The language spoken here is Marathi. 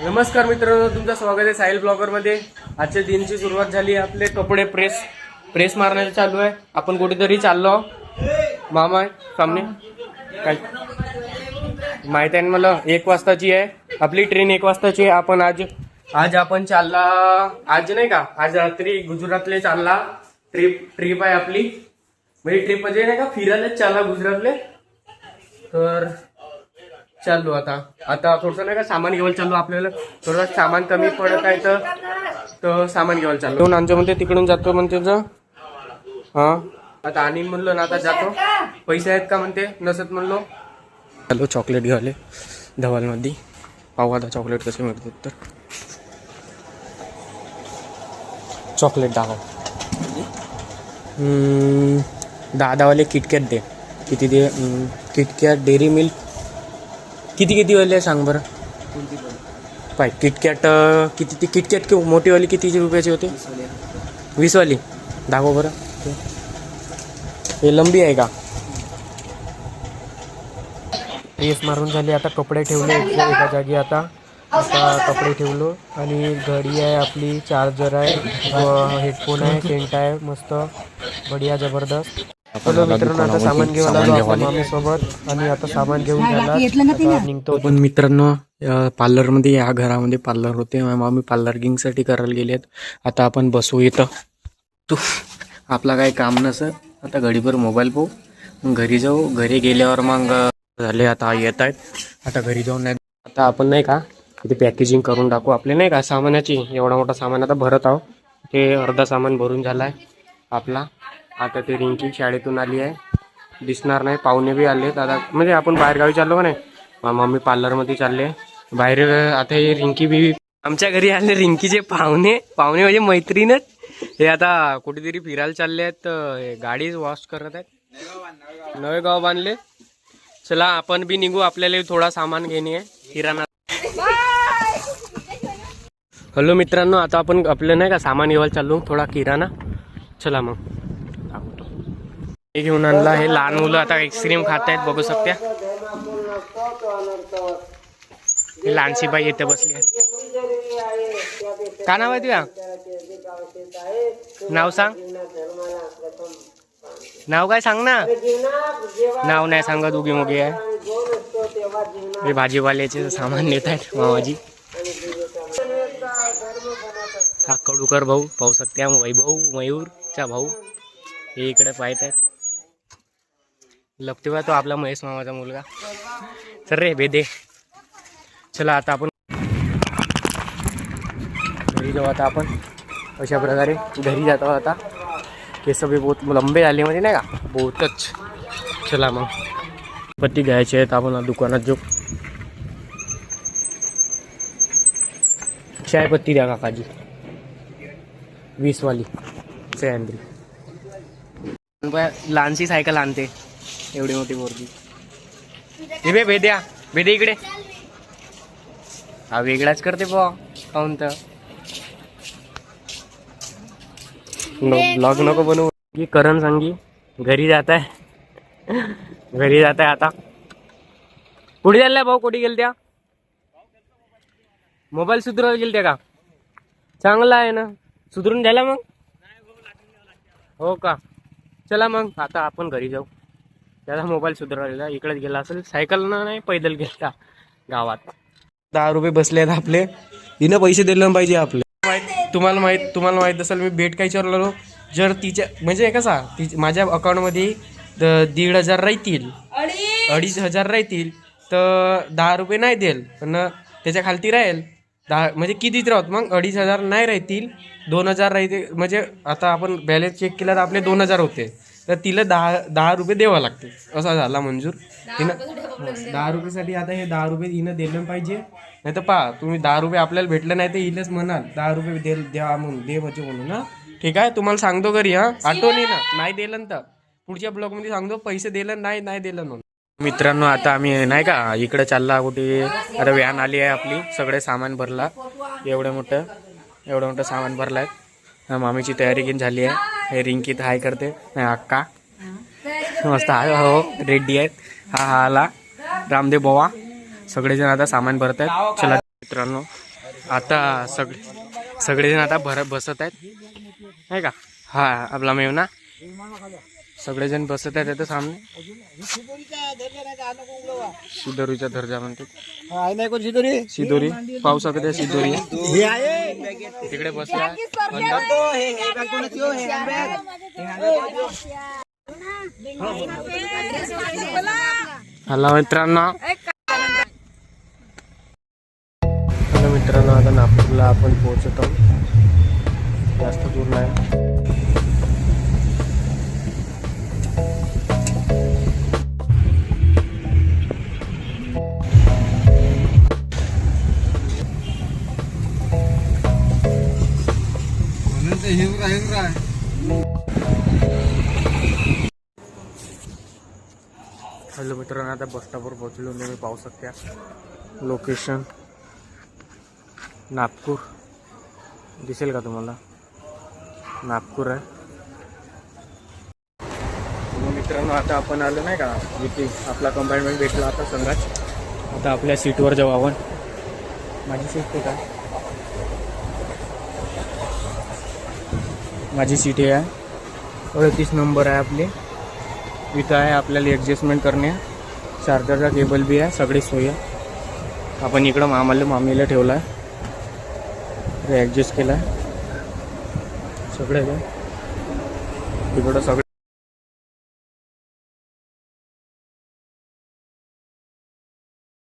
नमस्कार मित्रांनो, तुमचं स्वागत आहे साहिल ब्लॉगरमध्ये। आजच्या दिनची सुरुवात झाली आहे। आपले कपडे प्रेस मारण्याचं चालू आहे। आपण कुठेतरी चाललो, मामा आहे सामने, काय माहित आहे मला। 1 वाजताची आहे आपली ट्रेन, 1 वाजताची आहे। आपण आज आपण चालला, आज नाही का, आज रात्री गुजरातले चालला। ट्रिप आहे आपली, म्हणजे ट्रिप म्हणजे नाही का, फिरायलाच चालला गुजरातले। तर चाललो आता थोडंसं नाही का सामान घेऊन चाललो। आपल्याला थोडं सामान कमी पडत आहे तर सामान घेऊन चाललो। आमच्या म्हणते तिकडून जातो म्हणते आता आणि म्हणलो ना, आता जातो। पैसे आहेत का म्हणते, नसत म्हणलो। चाललो चॉकलेट घ्यायला धवलमध्ये। पाहू आता चॉकलेट कसे मिळतात। तर चॉकलेट दाखव, 10 किटकॅट दे। किती दे? किटकॅट डेअरी मिल्क किती वाली आहे सांग बरं। पाय किटकॅट किती, ती किटकॅट की मोठीवाली कितीची रुपयाची होते? 20 वाली दाखव बरं। हे लंबी आहे का? प्रेस मारून झाली, आता कपडे ठेवले एका जागी। आता कपडे ठेवलो आणि घडी आहे आपली, चार्जर आहे, हेडफोन आहे, सेंट आहे, मस्त बढिया जबरदस्त। चलो मित्रांनो, आता सामान घेऊन आलो आपल्या मामी सोबत आणि आता सामान घेऊन झाला निघतो। पण मित्रांनो, पार्लरमध्ये, या घरामध्ये पार्लर होते। मामी पार्लरिंग साठी करायला गेलेत। आता आपण बसू इथं, तू आपला काही काम नसत। आता घडीभर मोबाईल पाहू, मग घरी जाऊ। घरी गेल्यावर मग झाले, आता येत आहेत। आता घरी जाऊन नाही, आता आपण नाही का इथे पॅकेजिंग करून टाकू आपले, नाही का सामानाची। एवढा मोठा सामान आता भरत आहो, ते अर्धा सामान भरून झालाय आपला। आता ते रिंकी शाळेतून आली आहे, दिसणार नाही। पाहुणे बी आले दादा, म्हणजे आपण बाहेरगावी चाललो का नाही, मम्मी पार्लरमध्ये चालले बाहेर। आता हे रिंकी बी आमच्या घरी आले, रिंकीचे पाहुणे म्हणजे मैत्रीणच। हे आता कुठेतरी फिरायला चालले आहेत, गाडी वॉश करत आहेत, नवे गाव बांधले। चला आपण बी निघू, आपल्याला थोडा सामान घेणे आहे, किराणा। हॅलो मित्रांनो, आता आपण आपलं नाही का सामान घेवायला चाललो, थोडा किराणा। चला मग हे घेऊन आणला। हे लहान मुलं आता आईस्क्रीम खात आहेत, बघू शकता। हे लहानशी बाई इथे बसली आहे। का नाव आहे तुझ्या? नाव सांग, नाव काय सांग ना। नाव नाही सांगत, उगी मुगी आहे। हे भाजीवाल्याचे सामान नेत आहेत मामाजी। हा कडूकर भाऊ पाहू शकते, वैभव मयूरचा भाऊ हे इकडे पाहत आहेत। लपते बा तो आपला महेश मामाचा मुलगा। चल रे बेदे, चला आता आपण घरी जाऊ। आता आपण अशा प्रकारे घरी जातो। आता केस बी बहुत लंबे आले, म्हणजे नाही का, बहुतच। चला मग पत्ती घ्यायचे आहेत आपण दुकानात जाऊ। चाय पत्ती द्या काकाजी, 20 वाली सह्याद्री। लहानशी सायकल आणते, एवढी मोठी पोरगी। हे भेद्या इकडे, हा वेगळाच करते बा काऊन तर। ब्लॉग नको बनवू की, करण सांगी घरी जात आहे, आता। कुठे चाललाय भाऊ? कुठे गेलत्या? मोबाईल सुधरायला गेलत्या का? चांगला आहे ना, सुधरून झाला मग? हो का? चला मग आता आपण घरी जाऊ। त्याचा मोबाईल सुधारलेला इकडेच गेला असेल, सायकल नाही पैदल गेला गावात। 10 रुपये बसले आहेत आपले, हिनं पैसे दिले पाहिजे आपले। तुम्हाला माहित असेल, मी भेट काय विचारलो, जर तिच्या म्हणजे कसा माझ्या अकाउंटमध्ये 1,500 राहतील, 2,500 राहतील, तर 10 रुपये नाही देईल, पण त्याच्या खालती राहील 10, म्हणजे कितीच राहत मग 2,500 नाही राहतील, 2,000 राहते। म्हणजे आता आपण बॅलन्स चेक केला तर आपले 2,000 होते, तर तिला 10 रुपये द्यावं लागते। असा झाला मंजूर हिनं 10 रुपयेसाठी। आता हे 10 रुपये हिनं दिलं पाहिजे, नाही तर पहा तुम्ही 10 रुपये आपल्याला भेटलं नाही तर हिलाच म्हणाल 10 रुपये द्या म्हणून, दे म्हणून। हा ठीक आहे, तुम्हाला सांगतो घरी, हा आठवणी ना, नाही दिलं तर पुढच्या ब्लॉगमध्ये सांगतो, पैसे दिलं नाही दिलं म्हणून। मित्रांनो, आता आम्ही नाही का इकडे चालला कुठे, आता व्हॅन आली आहे आपली, सगळे सामान भरला, एवढं मोठं सामान भरलं आहे। मामीची तयारी घेऊन झाली आहे। हे रिंकी हाय करते, अक्का मस्त आहे, हो रेड्डी आहेत। हा आला रामदेव बोवा, सगळेजण आता सामान भरत आहेत। चला मित्रांनो आता सगळेजण आता बसत आहेत नाही का. हा आपला मेवना सगळेजण बसत आहेत आता सामने. शिदोरीचा दर्जा म्हणते शिदोरी पाहू शकते. शिदोरी तिकडे बसला. हॅलो मित्रांनो. मित्रांनो आता नागपूरला आपण पोहोचत आहोत. जास्त दूर नाही. हॅलो मित्रांनो आता बस स्टॉपवर पोहोचलो. तुम्ही पाहू शकता लोकेशन नागपूर दिसेल का तुम्हाला. नागपूर आहे. मित्रांनो आता आपण आलो नाही का जिथे आपला कंपार्टमेंट भेटला आता संघात. आता आपल्या सीटवर जाऊ आपण. माझी सीट ते काय माझी सीट हे आहे 38 नंबर आहे आपली. इथं आहे आपल्याला ॲडजस्टमेंट करणे. चार्जरचा केबल बी आहे. सगळी सोय आहे. आपण इकडं मामीला ठेवला आहे. ॲडजस्ट केला आहे सगळं. तिकडं सगळे